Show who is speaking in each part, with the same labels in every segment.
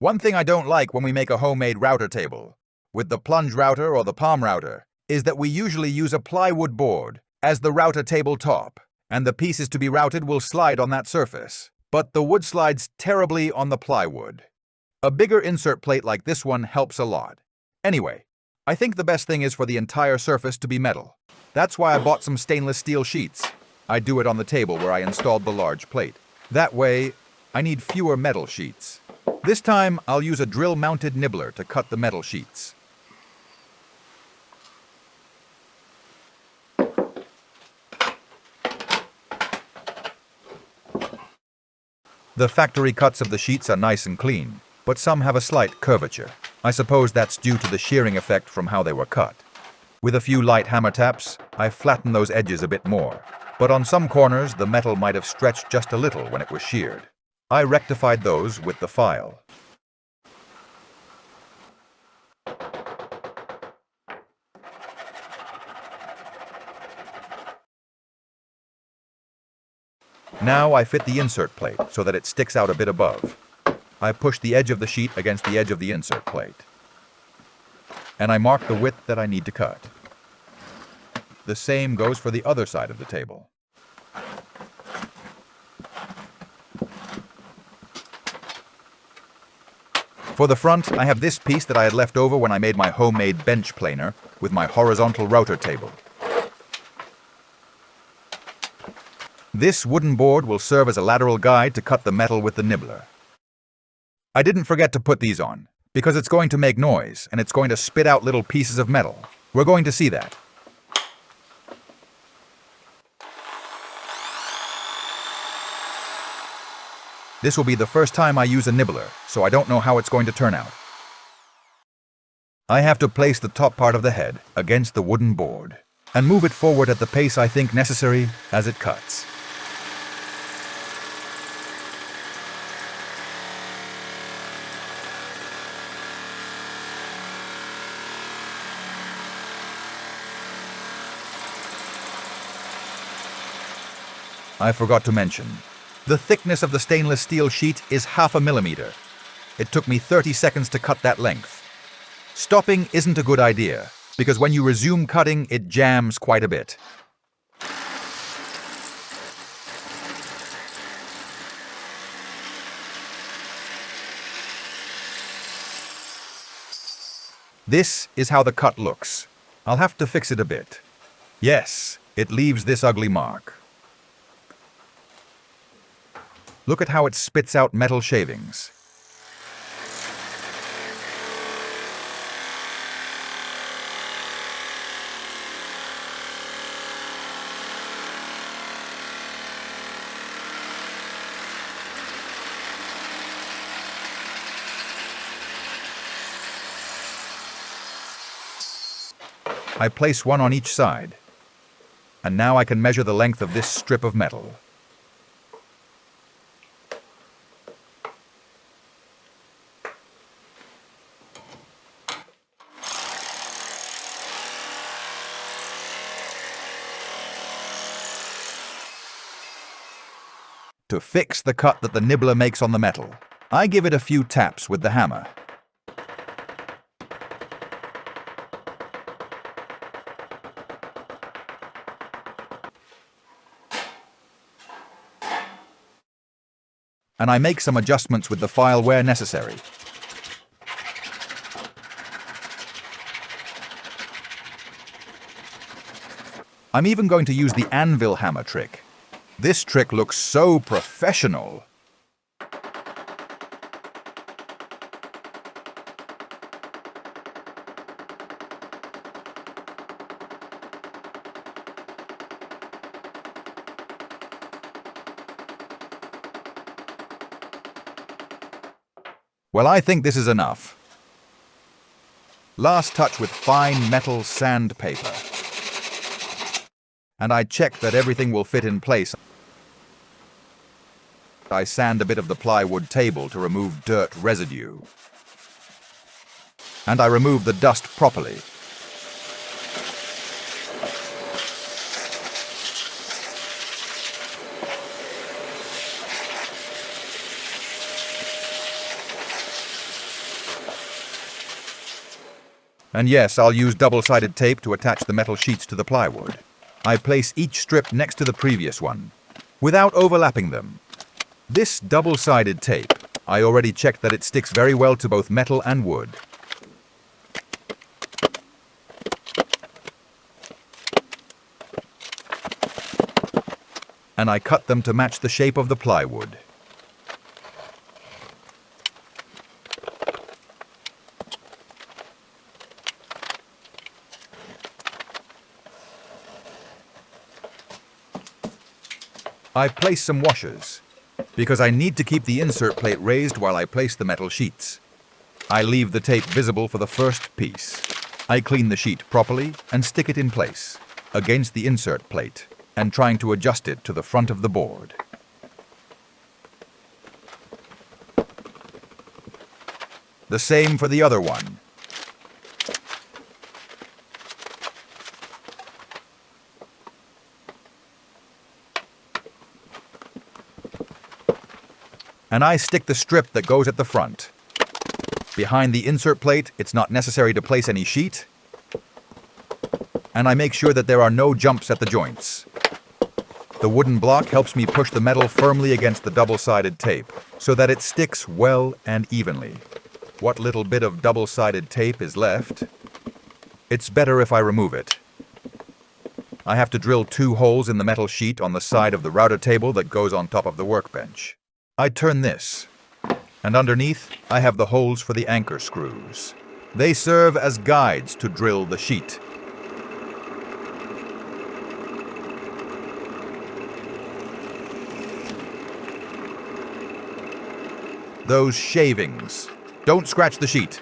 Speaker 1: One thing I don't like when we make a homemade router table, with the plunge router or the palm router, is that we usually use a plywood board as the router table top, and the pieces to be routed will slide on that surface. But the wood slides terribly on the plywood. A bigger insert plate like this one helps a lot. Anyway, I think the best thing is for the entire surface to be metal. That's why I bought some stainless steel sheets. I do it on the table where I installed the large plate. That way, I need fewer metal sheets. This time, I'll use a drill-mounted nibbler to cut the metal sheets. The factory cuts of the sheets are nice and clean, but some have a slight curvature. I suppose that's due to the shearing effect from how they were cut. With a few light hammer taps, I flatten those edges a bit more, but on some corners the metal might have stretched just a little when it was sheared. I rectified those with the file. Now I fit the insert plate so that it sticks out a bit above. I push the edge of the sheet against the edge of the insert plate. And I mark the width that I need to cut. The same goes for the other side of the table. For the front, I have this piece that I had left over when I made my homemade bench planer with my horizontal router table. This wooden board will serve as a lateral guide to cut the metal with the nibbler. I didn't forget to put these on, because it's going to make noise and it's going to spit out little pieces of metal. We're going to see that. This will be the first time I use a nibbler, so I don't know how it's going to turn out. I have to place the top part of the head against the wooden board and move it forward at the pace I think necessary as it cuts. I forgot to mention, the thickness of the stainless steel sheet is 0.5 millimeter. It took me 30 seconds to cut that length. Stopping isn't a good idea, because when you resume cutting, it jams quite a bit. This is how the cut looks. I'll have to fix it a bit. Yes, it leaves this ugly mark. Look at how it spits out metal shavings. I place one on each side, and now I can measure the length of this strip of metal. To fix the cut that the nibbler makes on the metal, I give it a few taps with the hammer. And I make some adjustments with the file where necessary. I'm even going to use the anvil hammer trick. This trick looks so professional. Well, I think this is enough. Last touch with fine metal sandpaper. And I check that everything will fit in place. I sand a bit of the plywood table to remove dirt residue. And I remove the dust properly. And yes, I'll use double-sided tape to attach the metal sheets to the plywood. I place each strip next to the previous one, without overlapping them. This double-sided tape, I already checked that it sticks very well to both metal and wood. And I cut them to match the shape of the plywood. I place some washers, because I need to keep the insert plate raised while I place the metal sheets. I leave the tape visible for the first piece. I clean the sheet properly and stick it in place, against the insert plate, and trying to adjust it to the front of the board. The same for the other one. And I stick the strip that goes at the front. Behind the insert plate, it's not necessary to place any sheet. And I make sure that there are no jumps at the joints. The wooden block helps me push the metal firmly against the double-sided tape so that it sticks well and evenly. What little bit of double-sided tape is left, it's better if I remove it. I have to drill 2 holes in the metal sheet on the side of the router table that goes on top of the workbench. I turn this, and underneath I have the holes for the anchor screws. They serve as guides to drill the sheet. Those shavings. Don't scratch the sheet.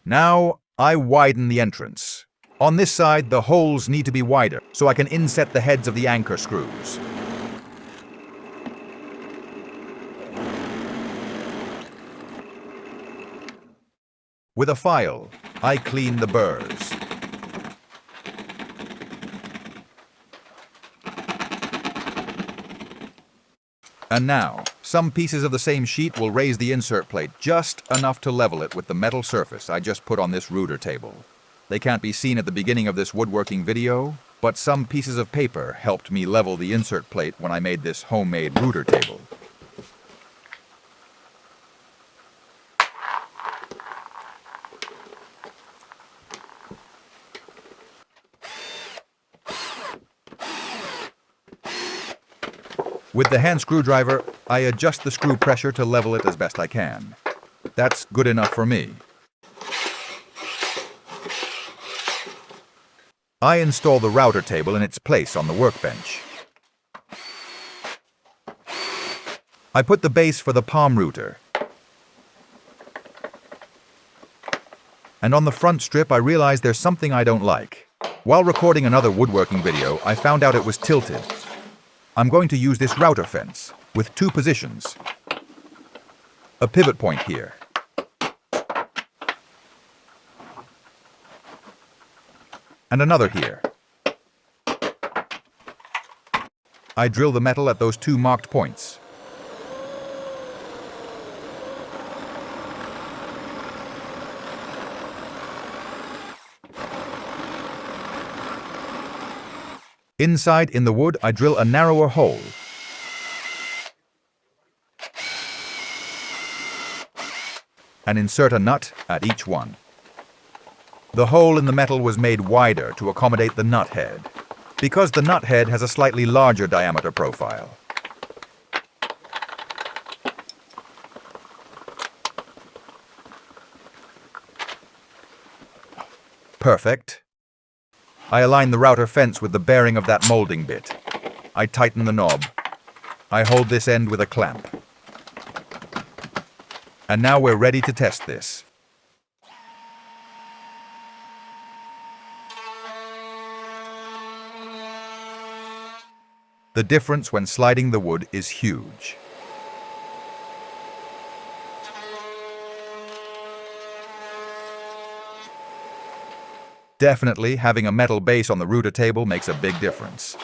Speaker 1: Now, I widen the entrance. On this side, the holes need to be wider, so I can inset the heads of the anchor screws. With a file, I clean the burrs. And now, some pieces of the same sheet will raise the insert plate just enough to level it with the metal surface I just put on this router table. They can't be seen at the beginning of this woodworking video, but some pieces of paper helped me level the insert plate when I made this homemade router table. With the hand screwdriver, I adjust the screw pressure to level it as best I can. That's good enough for me. I install the router table in its place on the workbench. I put the base for the palm router. And on the front strip, I realize there's something I don't like. While recording another woodworking video, I found out it was tilted. I'm going to use this router fence with 2 positions. A pivot point here. And another here. I drill the metal at those 2 marked points. Inside, in the wood, I drill a narrower hole. And insert a nut at each one. The hole in the metal was made wider to accommodate the nut head, because the nut head has a slightly larger diameter profile. Perfect. I align the router fence with the bearing of that molding bit. I tighten the knob. I hold this end with a clamp. And now we're ready to test this. The difference when sliding the wood is huge. Definitely, having a metal base on the router table makes a big difference.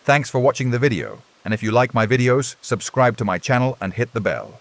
Speaker 1: Thanks for watching the video, and if you like my videos, subscribe to my channel and hit the bell.